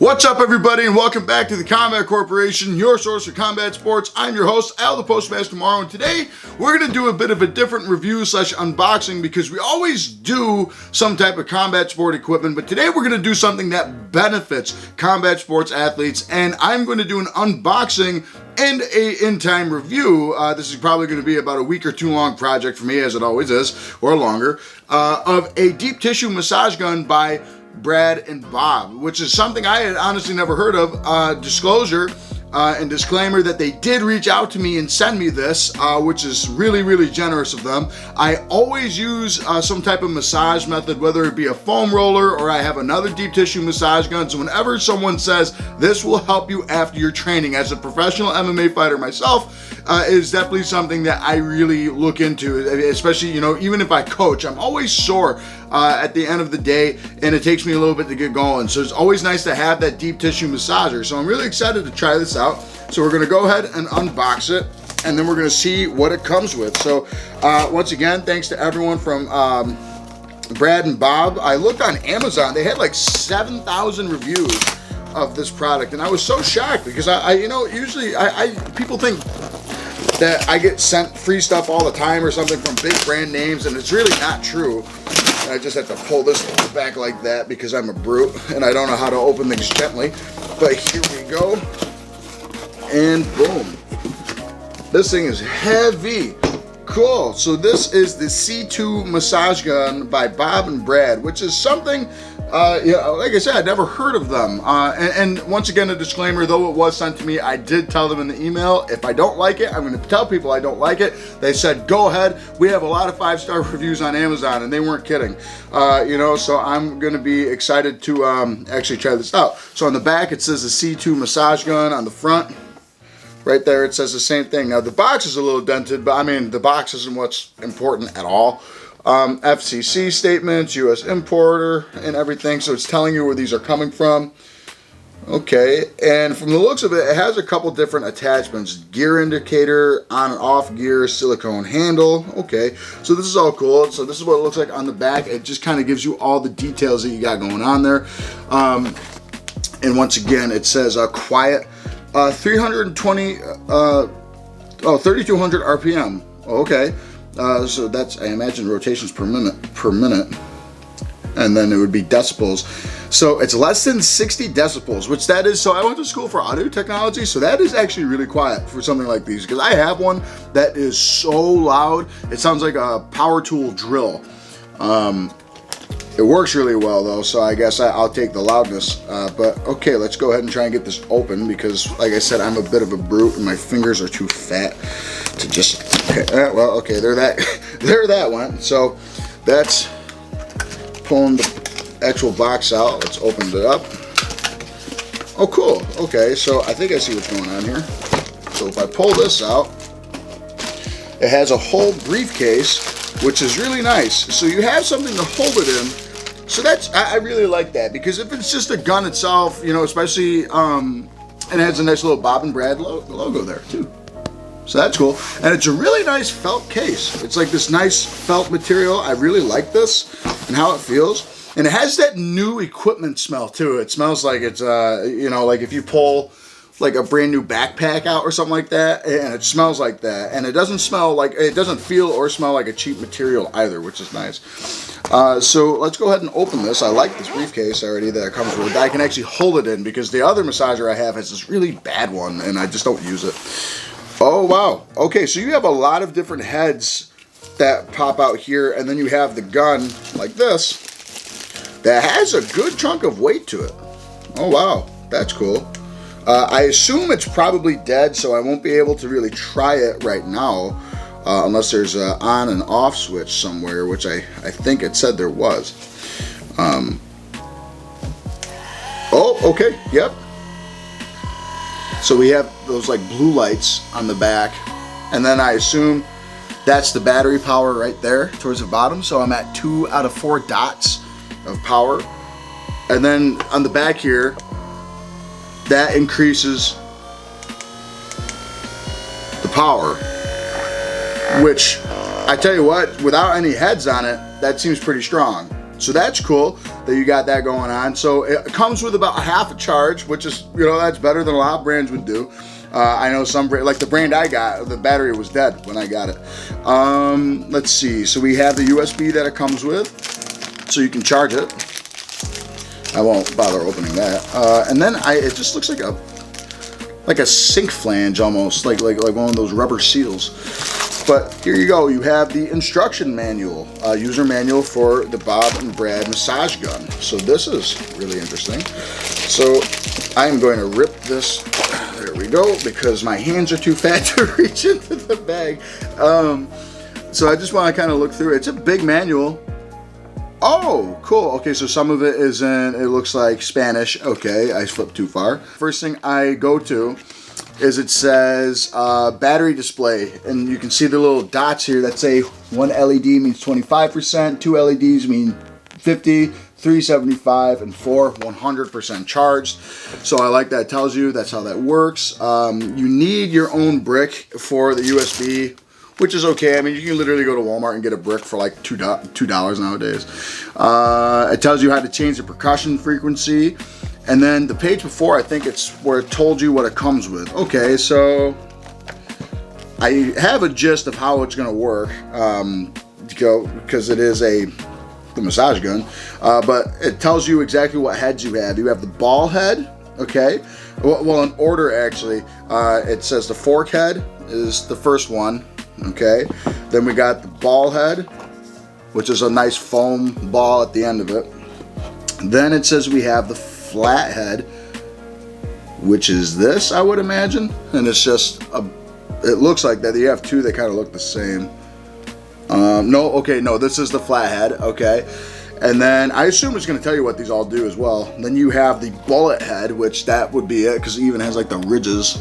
What's up, everybody, and welcome back to the Combat Corporation, your source for combat sports. I'm your host, Al the Postmaster Morrow, and today we're going to do a bit of a different review slash unboxing because we always do some type of combat sport equipment, but today we're going to do something that benefits combat sports athletes, and I'm going to do an unboxing and a in-time review. This is probably going to be about a week or two long project for me, as it always is, or longer, of a deep tissue massage gun by Brad and Bob, which is something I had honestly never heard of. Disclosure and disclaimer that they did reach out to me and send me this, which is really, really generous of them. I always use some type of massage method, whether it be a foam roller or I have another deep tissue massage gun. So whenever someone says this will help you after your training, as a professional MMA fighter myself, is definitely something that I really look into, especially, you know, even if I coach, I'm always sore at the end of the day, and it takes me a little bit to get going. So it's always nice to have that deep tissue massager. So I'm really excited to try this out. So we're gonna go ahead and unbox it, and then we're gonna see what it comes with. So once again, thanks to everyone from Brad and Bob. I looked on Amazon, they had like 7,000 reviews of this product, and I was so shocked because I you know, usually people think that I get sent free stuff all the time or something from big brand names, and it's really not true. I just have to pull this back like that because I'm a brute and I don't know how to open things gently. But here we go, and boom. This thing is heavy. Cool. So this is the C2 massage gun by Bob and Brad, which is something, yeah, like I said, I'd never heard of them. And once again, a disclaimer, though it was sent to me, I did tell them in the email, if I don't like it, I'm going to tell people I don't like it. They said, go ahead. We have a lot of 5-star reviews on Amazon, and they weren't kidding. You know, so I'm going to be excited to actually try this out. So on the back, it says the C2 massage gun. On the front, right there, it says the same thing. Now, the box is a little dented, but I mean, the box isn't what's important at all. FCC statements, U.S. importer, and everything. So it's telling you where these are coming from. Okay, and from the looks of it, it has a couple different attachments. Gear indicator, on and off gear, silicone handle. Okay, so this is all cool. So this is what it looks like on the back. It just kind of gives you all the details that you got going on there. And once again, it says quiet. 320, 3,200 RPM. Okay, so that's, I imagine, rotations per minute, and then it would be decibels. So it's less than 60 decibels, which that is. So I went to school for audio technology, so that is actually really quiet for something like these, because I have one that is so loud it sounds like a power tool drill. It works really well though, so I guess I'll take the loudness. But okay, let's go ahead and try and get this open because, like I said, I'm a bit of a brute and my fingers are too fat to just. Okay, well, okay, there that went. So that's pulling the actual box out. Let's open it up. Oh, cool. Okay, so I think I see what's going on here. So if I pull this out, it has a whole briefcase, which is really nice. So you have something to hold it in. So that's, I really like that, because if it's just a gun itself, you know, especially, and it has a nice little Bob and Brad logo there too. So that's cool. And it's a really nice felt case. It's like this nice felt material. I really like this and how it feels. And it has that new equipment smell too. It smells like it's, you know, like if you pull like a brand new backpack out or something like that, and it smells like that, and it doesn't smell like, it doesn't feel or smell like a cheap material either, which is nice. So let's go ahead and open this. I like this briefcase already that it comes with. I can actually hold it in, because the other massager I have has this really bad one and I just don't use it. Oh wow, okay, so you have a lot of different heads that pop out here, and then you have the gun like this that has a good chunk of weight to it. Oh wow, that's cool. I assume it's probably dead, so I won't be able to really try it right now, unless there's an on and off switch somewhere, which I think it said there was. Oh, okay, yep. So we have those like blue lights on the back, and then I assume that's the battery power right there towards the bottom. So I'm at 2 out of 4 dots of power. And then on the back here, that increases the power, which I tell you what, without any heads on it, that seems pretty strong. So that's cool. that you got that going on. So it comes with about half a charge, which is, you know, that's better than a lot of brands would do. I know some, like the brand I got, the battery was dead when I got it. Let's see. So we have the USB that it comes with, so you can charge it. I won't bother opening that. And then it just looks like a sink flange almost, like one of those rubber seals. But here you go. You have the instruction manual, user manual for the Bob and Brad massage gun. So this is really interesting. So I'm going to rip this. There we go, because my hands are too fat to reach into the bag. So I just want to kind of look through it. It's a big manual. Oh, cool. Okay, so some of it is in, it looks like Spanish. Okay, I flipped too far. First thing I go to is it says battery display, and you can see the little dots here that say one LED means 25%, two LEDs mean 50, 375, and 4 100% charged. So I like that. It tells you that's how that works. You need your own brick for the USB, which is okay. I mean, you can literally go to Walmart and get a brick for like $2 nowadays. It tells you how to change the percussion frequency. And then the page before, I think it's where it told you what it comes with. Okay, so I have a gist of how it's gonna work, because it is the massage gun, but it tells you exactly what heads you have. You have the ball head, okay? Well, in order actually, it says the fork head is the first one, okay? Then we got the ball head, which is a nice foam ball at the end of it. Then it says we have the Flathead, which is this, I would imagine, and it's just it looks like that. You have two that kind of look the same. No, this is the Flathead, okay. And then I assume it's going to tell you what these all do as well. Then you have the bullet head, which that would be it, because it even has like the ridges,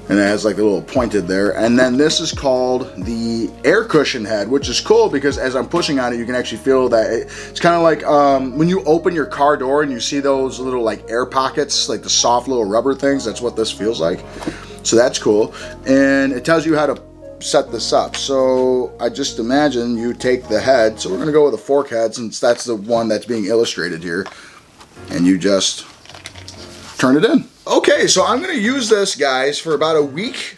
and it has like a little pointed there. And then this is called the air cushion head, which is cool because as I'm pushing on it, you can actually feel that it's kind of like when you open your car door and you see those little like air pockets, like the soft little rubber things. That's what this feels like. So that's cool. And it tells you how to set this up. So I just imagine you take the head. So we're going to go with the fork head since that's the one that's being illustrated here. And you just turn it in. Okay, so I'm going to use this, guys, for about a week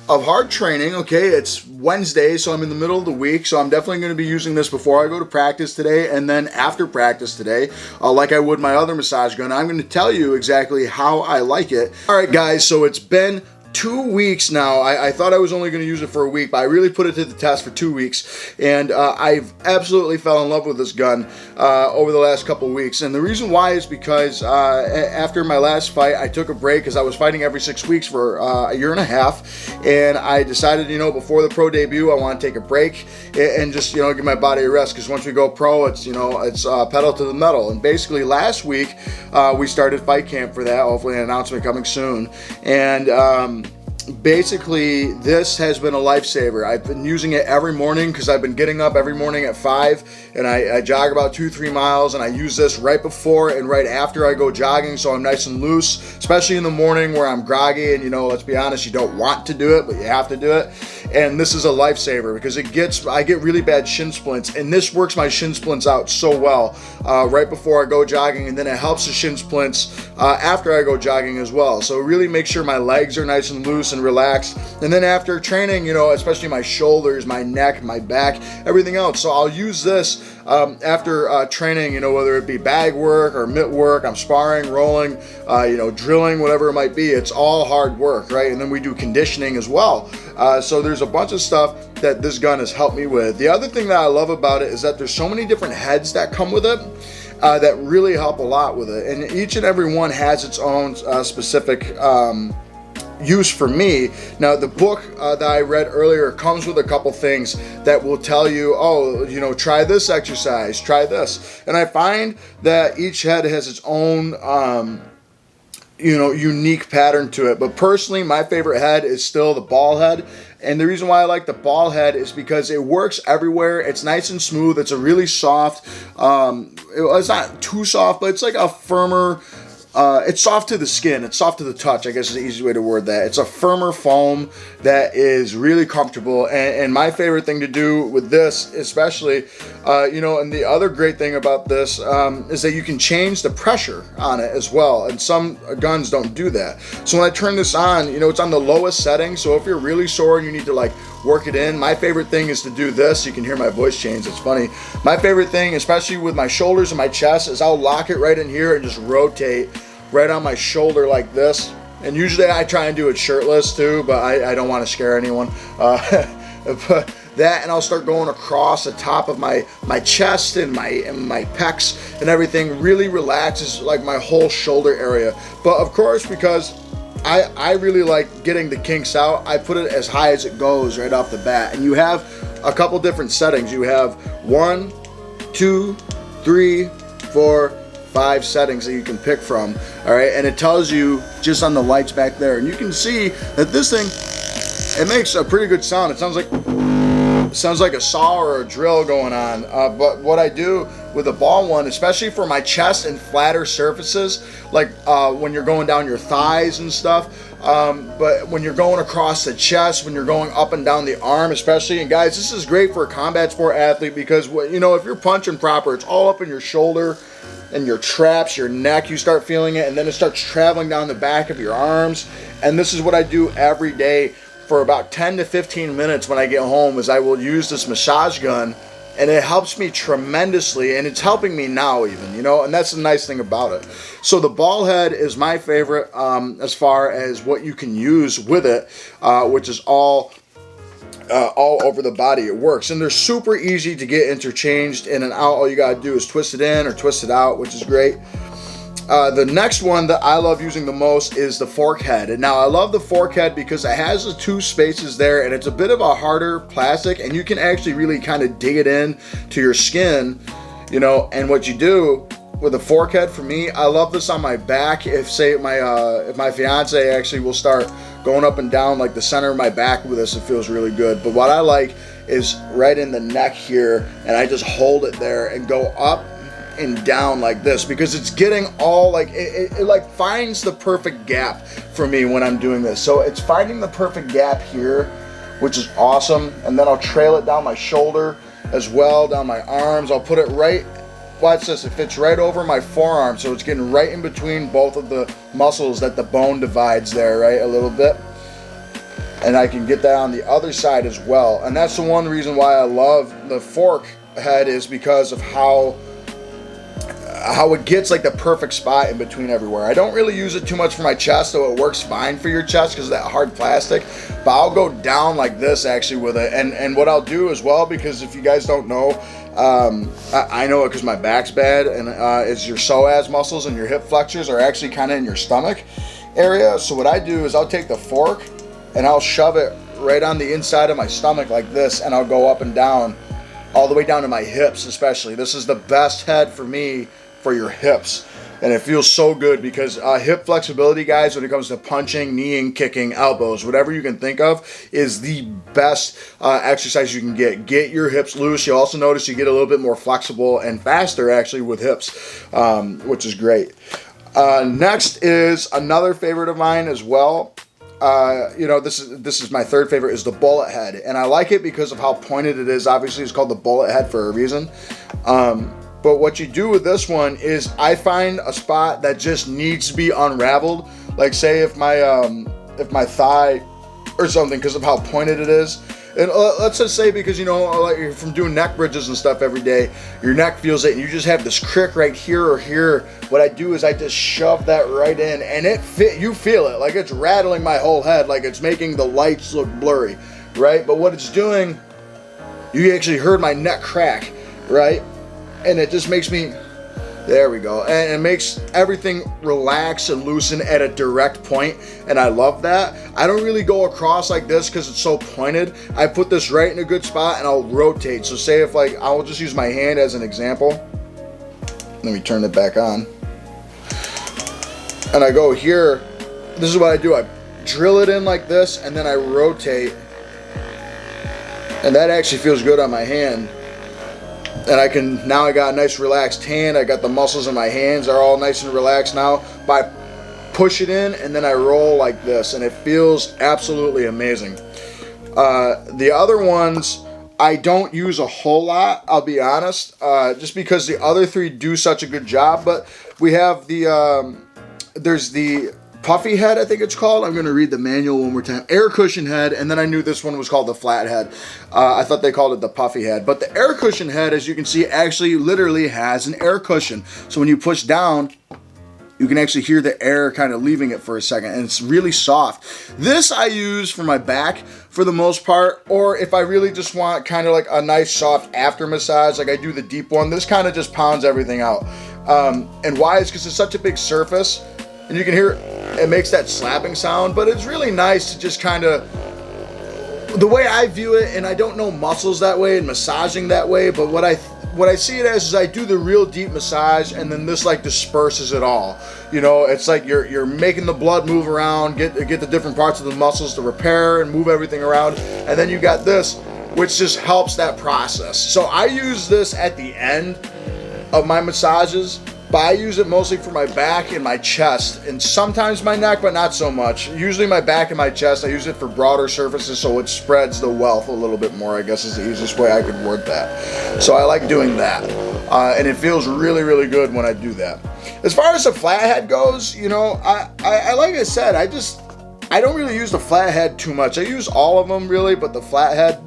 of hard training. Okay, it's Wednesday, so I'm in the middle of the week, so I'm definitely going to be using this before I go to practice today and then after practice today, like I would my other massage gun. I'm going to tell you exactly how I like it. All right, guys, so it's been 2 weeks now. I thought I was only going to use it for a week, but I really put it to the test for 2 weeks, and I've absolutely fell in love with this gun over the last couple weeks. And the reason why is because after my last fight, I took a break because I was fighting every 6 weeks for a year and a half, and I decided, you know, before the pro debut, I want to take a break and just, you know, give my body a rest, because once we go pro, it's, you know, it's pedal to the metal. And basically last week we started fight camp for that. Hopefully an announcement coming soon. And basically this has been a lifesaver. I've been using it every morning because I've been getting up every morning at 5 and I jog about 2-3 miles, and I use this right before and right after I go jogging, so I'm nice and loose, especially in the morning where I'm groggy and, you know, let's be honest, you don't want to do it, but you have to do it. And this is a lifesaver because I get really bad shin splints, and this works my shin splints out so well right before I go jogging, and then it helps the shin splints after I go jogging as well. So it really makes sure my legs are nice and loose and relaxed. And then after training, you know, especially my shoulders, my neck, my back, everything else. So I'll use this after training, you know, whether it be bag work or mitt work, I'm sparring, rolling, you know, drilling, whatever it might be. It's all hard work, right? And then we do conditioning as well. So there's a bunch of stuff that this gun has helped me with. The other thing that I love about it is that there's so many different heads that come with it that really help a lot with it. And each and every one has its own specific use for me. Now, the book that I read earlier comes with a couple things that will tell you, oh, you know, try this exercise, try this. And I find that each head has its own you know, unique pattern to it. But personally, my favorite head is still the ball head. And the reason why I like the ball head is because it works everywhere. It's nice and smooth. It's a really soft, it's not too soft, but it's like a firmer it's soft to the skin. It's soft to the touch, I guess is the easy way to word that. It's a firmer foam that is really comfortable. And my favorite thing to do with this, especially, you know, and the other great thing about this is that you can change the pressure on it as well. And some guns don't do that. So when I turn this on, you know, it's on the lowest setting. So if you're really sore and you need to like work it in, my favorite thing is to do this. You can hear my voice change. It's funny. My favorite thing, especially with my shoulders and my chest, is I'll lock it right in here and just rotate right on my shoulder like this. And usually I try and do it shirtless too, but I don't want to scare anyone. But that, and I'll start going across the top of my chest and my pecs and everything. Really relaxes like my whole shoulder area. But of course, because I really like getting the kinks out, I put it as high as it goes right off the bat. And you have a couple different settings. You have 1, 2, 3, 4, 5 settings that you can pick from. All right, and it tells you just on the lights back there, and you can see that this thing, it makes a pretty good sound. It sounds like a saw or a drill going on. But what I do with the ball one, especially for my chest and flatter surfaces, like when you're going down your thighs and stuff, but when you're going across the chest, when you're going up and down the arm especially, and guys, this is great for a combat sport athlete because, you know, if you're punching proper, it's all up in your shoulder and your traps, your neck, you start feeling it, and then it starts traveling down the back of your arms. And this is what I do every day for about 10 to 15 minutes when I get home, is I will use this massage gun, and it helps me tremendously, and it's helping me now even, you know, and that's the nice thing about it. So the ball head is my favorite as far as what you can use with it, which is all over the body. It works, and they're super easy to get interchanged in and out. All you gotta do is twist it in or twist it out, which is great. The next one that I love using the most is the fork head. And now I love the fork head because it has the 2 spaces there, and it's a bit of a harder plastic, and you can actually really kind of dig it in to your skin, you know. And what you do with a fork head, for me, I love this on my back. If say if my fiance actually will start going up and down like the center of my back with this, it feels really good. But what I like is right in the neck here, and I just hold it there and go up and down like this, because it's getting all like it like finds the perfect gap for me when I'm doing this. So it's finding the perfect gap here, which is awesome. And then I'll trail it down my shoulder as well, down my arms. I'll put it right, watch this, it fits right over my forearm, so it's getting right in between both of the muscles that the bone divides there, right, a little bit. And I can get that on the other side as well. And that's the one reason why I love the fork head, is because of how it gets like the perfect spot in between everywhere. I don't really use it too much for my chest, though it works fine for your chest because of that hard plastic. But I'll go down like this actually with it. And what I'll do as well, because if you guys don't know, I know it because my back's bad, and is your psoas muscles and your hip flexors are actually kind of in your stomach area. So what I do is I'll take the fork and I'll shove it right on the inside of my stomach like this, and I'll go up and down all the way down to my hips especially. This is the best head for me for your hips, and it feels so good because hip flexibility, guys, when it comes to punching, kneeing, kicking, elbows, whatever you can think of, is the best exercise you can get your hips loose. You also notice you get a little bit more flexible and faster actually with hips, which is great. Next is another favorite of mine as well. You know, this is my third favorite, is the bullet head, and I like it because of how pointed it is. Obviously, it's called the bullet head for a reason. But what you do with this one is I find a spot that just needs to be unraveled. Like say if my thigh or something, because of how pointed it is. And let's just say, because, you know, like from doing neck bridges and stuff every day, your neck feels it and you just have this crick right here or here. What I do is I just shove that right in, and you feel it, like it's rattling my whole head, like it's making the lights look blurry, right? But what it's doing, you actually heard my neck crack, right? And it just makes me, there we go, and it makes everything relax and loosen at a direct point, and I love that. I don't really go across like this because it's so pointed. I put this right in a good spot and I'll rotate. So say if like, I'll just use my hand as an example. Let me turn it back on. And I go here, this is what I do. I drill it in like this, and then I rotate, and that actually feels good on my hand. And I got a nice relaxed hand. I got the muscles in my hands are all nice and relaxed now. But I push it in and then I roll like this, and it feels absolutely amazing. The other ones I don't use a whole lot, I'll be honest, just because the other three do such a good job. But we have there's the puffy head, I think it's called. I'm going to read the manual one more time. Air cushion head, and then I knew this one was called the Flathead. I thought they called it the puffy head. But the air cushion head, as you can see, actually literally has an air cushion. So when you push down, you can actually hear the air kind of leaving it for a second, and it's really soft. This I use for my back for the most part, or if I really just want kind of like a nice soft after massage, like I do the deep one. This kind of just pounds everything out. And why is because it's such a big surface, and you can hear it makes that slapping sound, but it's really nice to just kind of, the way I view it, and I don't know muscles that way and massaging that way, but what I see it as is I do the real deep massage, and then this like disperses it all. You know, it's like you're making the blood move around, get the different parts of the muscles to repair and move everything around, and then you got this, which just helps that process. So I use this at the end of my massages, but I use it mostly for my back and my chest, and sometimes my neck, but not so much. Usually my back and my chest, I use it for broader surfaces so it spreads the wealth a little bit more, I guess is the easiest way I could word that. So I like doing that, and it feels really, really good when I do that. As far as the Flathead goes, you know, I like I said, I don't really use the Flathead too much. I use all of them really, but the Flathead,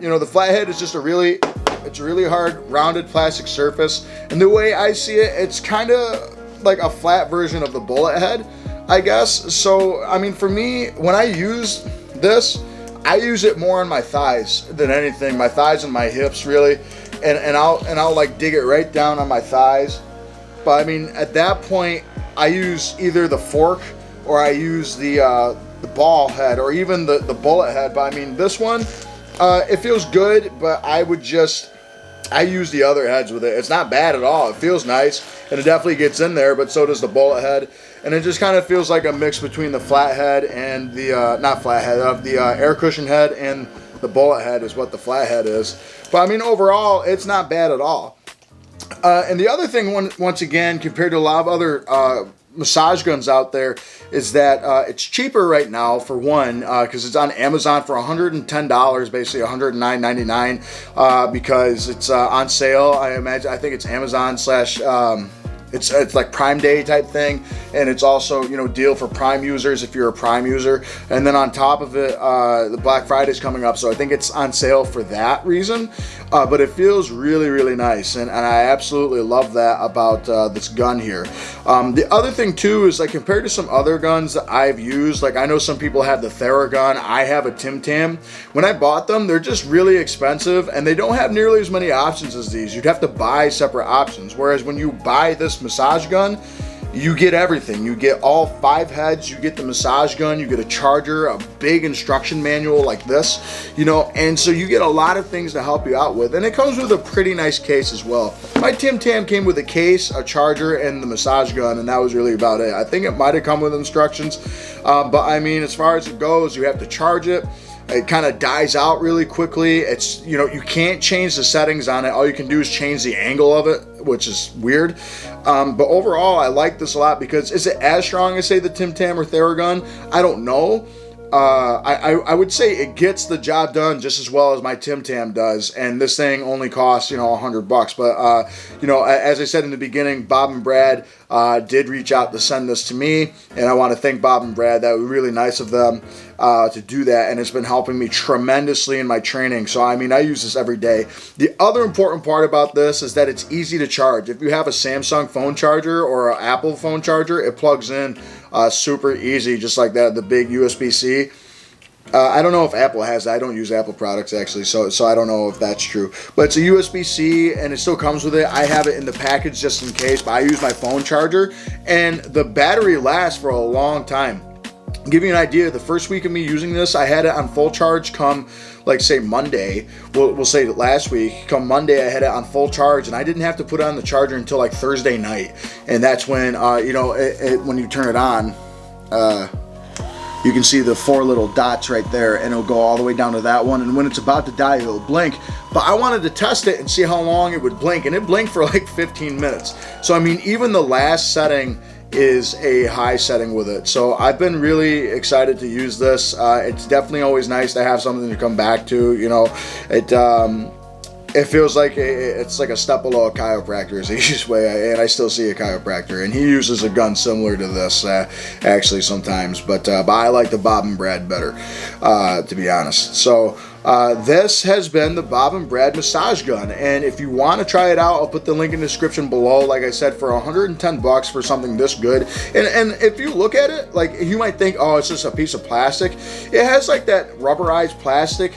you know, the Flathead is just it's a really hard, rounded plastic surface. And the way I see it, it's kind of like a flat version of the bullet head, I guess. So, I mean, for me, when I use this, I use it more on my thighs than anything. My thighs and my hips, really. And I'll like dig it right down on my thighs. But I mean, at that point, I use either the fork or I use the ball head or even the bullet head. But I mean, this one, it feels good, but I use the other heads with it. It's not bad at all. It feels nice, and it definitely gets in there, but so does the bullet head. And it just kind of feels like a mix between the Flathead and the, not Flathead, the air cushion head and the bullet head is what the Flathead is. But I mean, overall, it's not bad at all. And the other thing, once again, compared to a lot of other massage guns out there, is that it's cheaper right now, for one, because it's on Amazon for $110, basically $109.99, because it's on sale. I think it's Amazon / it's like Prime Day type thing, and it's also, you know, deal for Prime users if you're a Prime user. And then on top of it, the Black Friday is coming up, so I think it's on sale for that reason. But it feels really, really nice, and I absolutely love that about this gun here. The other thing too is, like, compared to some other guns that I've used, like I know some people have the Theragun, I have a Tim Tam. When I bought them, they're just really expensive, and they don't have nearly as many options as these. You'd have to buy separate options, whereas when you buy this massage gun, you get everything. You get all 5 heads, you get the massage gun, you get a charger, a big instruction manual like this, you know, and so you get a lot of things to help you out with, and it comes with a pretty nice case as well. My Tim Tam came with a case, a charger, and the massage gun, and that was really about it. I think it might have come with instructions, but I mean, as far as it goes, you have to charge it. It kind of dies out really quickly. It's, you know, you can't change the settings on it. All you can do is change the angle of it, which is weird. But overall, I like this a lot because is it as strong as, say, the Tim Tam or Theragun? I don't know. I would say it gets the job done just as well as my Tim Tam does, and this thing only costs, you know, $100. But you know, as I said in the beginning, Bob and Brad did reach out to send this to me, and I want to thank Bob and Brad. That was really nice of them to do that, and it's been helping me tremendously in my training. So I mean, I use this every day. The other important part about this is that it's easy to charge. If you have a Samsung phone charger or an Apple phone charger, it plugs in super easy, just like that, the big USB-C. I don't know if Apple has that. I don't use Apple products, actually, so I don't know if that's true. But it's a USB-C, and it still comes with it. I have it in the package just in case, but I use my phone charger, and the battery lasts for a long time. I'll give you an idea, the first week of me using this, I had it on full charge come, like, say, Monday. We'll say last week. Come Monday, I had it on full charge, and I didn't have to put on the charger until, like, Thursday night. And that's when, you know, when you turn it on, you can see the 4 little dots right there, and it'll go all the way down to that one, and when it's about to die, it'll blink. But I wanted to test it and see how long it would blink, and it blinked for like 15 minutes. So I mean, even the last setting is a high setting with it. So I've been really excited to use this. It's definitely always nice to have something to come back to, you know. It feels like it's like a step below a chiropractor is the easiest way, and I still see a chiropractor, and he uses a gun similar to this actually sometimes, but I like the Bob and Brad better, to be honest. So this has been the Bob and Brad massage gun, and if you want to try it out, I'll put the link in the description below. Like I said, for 110 bucks for something this good, and if you look at it, like, you might think, oh, it's just a piece of plastic. It has like that rubberized plastic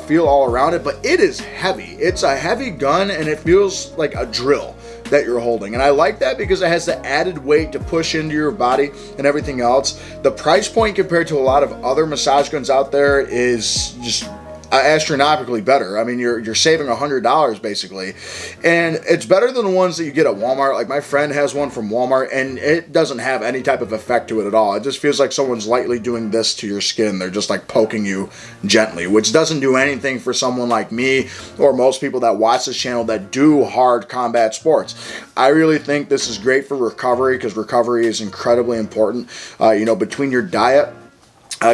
feel all around it, but it is heavy. It's a heavy gun, and it feels like a drill that you're holding, and I like that because it has the added weight to push into your body and everything else. The price point compared to a lot of other massage guns out there is just astronomically better. I mean, you're saving $100 basically, and it's better than the ones that you get at Walmart. Like, my friend has one from Walmart, and it doesn't have any type of effect to it at all. It just feels like someone's lightly doing this to your skin. They're just like poking you gently, which doesn't do anything for someone like me or most people that watch this channel that do hard combat sports. I really think this is great for recovery, because recovery is incredibly important. You know, between your diet,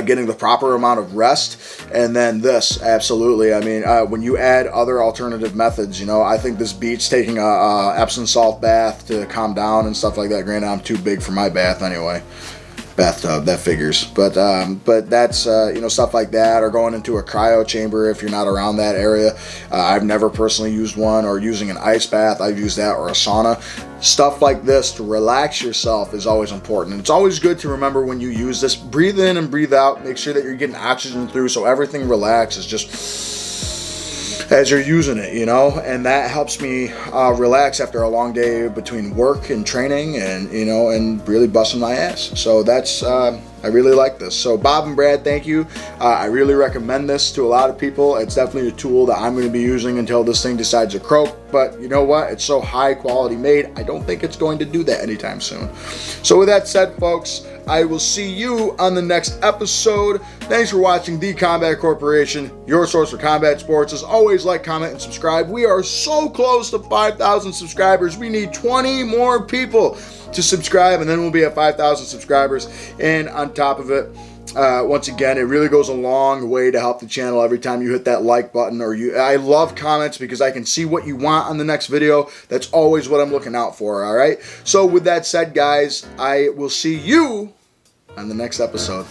getting the proper amount of rest, and then this, absolutely. I mean, when you add other alternative methods, you know, I think this beats taking a Epsom salt bath to calm down and stuff like that. Granted, I'm too big for my bath anyway. Bathtub, that figures, but that's you know, stuff like that, or going into a cryo chamber if you're not around that area. I've never personally used one, or using an ice bath. I've used that, or a sauna. Stuff like this to relax yourself is always important, and it's always good to remember when you use this, breathe in and breathe out, make sure that you're getting oxygen through so everything relaxes just as you're using it, you know, and that helps me relax after a long day between work and training, and, you know, and really busting my ass. So that's I really like this. So Bob and Brad, thank you. I really recommend this to a lot of people. It's definitely a tool that I'm going to be using until this thing decides to croak. But you know what? It's so high quality made, I don't think it's going to do that anytime soon. So with that said, folks, I will see you on the next episode. Thanks for watching The Combat Corporation, your source for combat sports. As always, like, comment, and subscribe. We are so close to 5,000 subscribers. We need 20 more people to subscribe, and then we'll be at 5,000 subscribers. And on top of it, once again, it really goes a long way to help the channel every time you hit that like button, or I love comments because I can see what you want on the next video. That's always what I'm looking out for, all right? So with that said, guys, I will see you on the next episode.